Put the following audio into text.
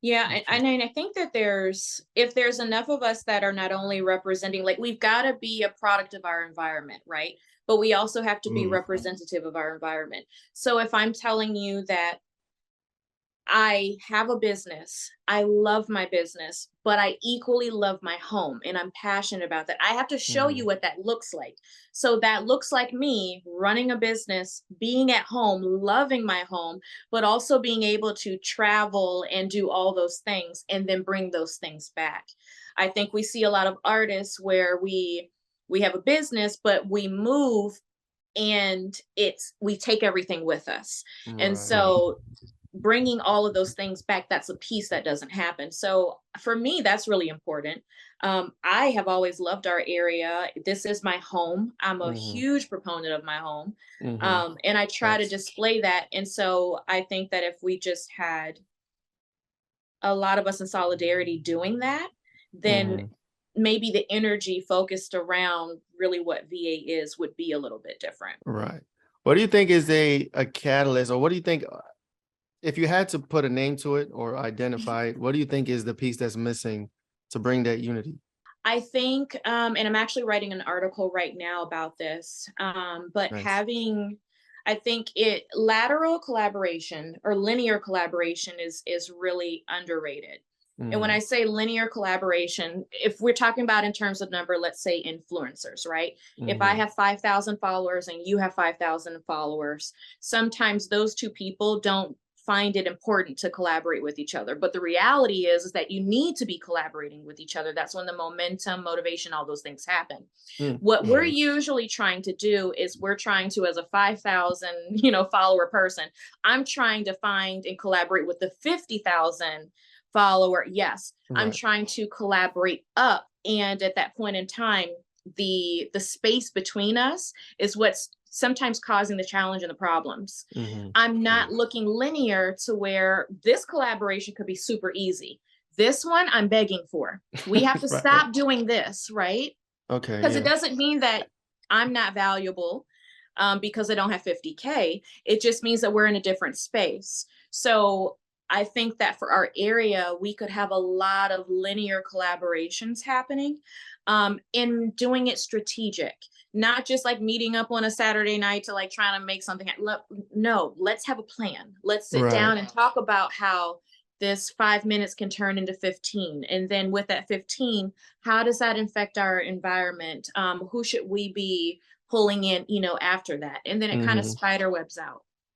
Yeah, and I think that if there's enough of us that are not only representing, like we've got to be a product of our environment, right? But we also have to be Mm, representative of our environment. So if I'm telling you that I have a business. I love my business, but I equally love my home and I'm passionate about that. I have to show you mm, what that looks like. So that looks like me running a business, being at home, loving my home, but also being able to travel and do all those things and then bring those things back. I think we see a lot of artists where we have a business, but we move and we take everything with us. And right. so bringing all of those things back, that's a piece that doesn't happen. So for me, that's really important. I have always loved our area. This is my home. I'm a Mm-hmm. huge proponent of my home. Mm-hmm. And I try to Facts. display that. And so I think that if we just had a lot of us in solidarity doing that, then Mm-hmm. maybe the energy focused around really what VA is would be a little bit different. Right. What do you think is a catalyst, or what do you think, if you had to put a name to it or identify it, what do you think is the piece that's missing to bring that unity? I think, and I'm actually writing an article right now about this, but Nice. I think lateral collaboration or linear collaboration is really underrated. And when Mm-hmm. I say linear collaboration, if we're talking about in terms of number, let's say influencers, right? If I Mm-hmm. have 5,000 followers and you have 5,000 followers, sometimes those two people don't find it important to collaborate with each other. But the reality is that you need to be collaborating with each other. That's when the momentum, motivation, all those things happen. What we're Mm-hmm. usually trying to do is we're trying to, as a 5,000, follower person, I'm trying to find and collaborate with the 50,000 follower. Yes, I'm Right. trying to collaborate up. And at that point in time, the space between us is what's sometimes causing the challenge and the problems. Mm-hmm. I'm not Mm. looking linear to where this collaboration could be super easy. This one I'm begging for. We have to Right, right. stop doing this, right? Okay, Because it yeah. doesn't mean that I'm not valuable because I don't have 50K. It just means that we're in a different space. So I think that for our area, we could have a lot of linear collaborations happening in doing it strategic, not just like meeting up on a Saturday night to like trying to make something. No, let's have a plan. Let's sit Right. down and talk about how this 5 minutes can turn into 15. And then with that 15, how does that affect our environment? Who should we be pulling in, after that? And then it kind of Mm-hmm. spider webs out.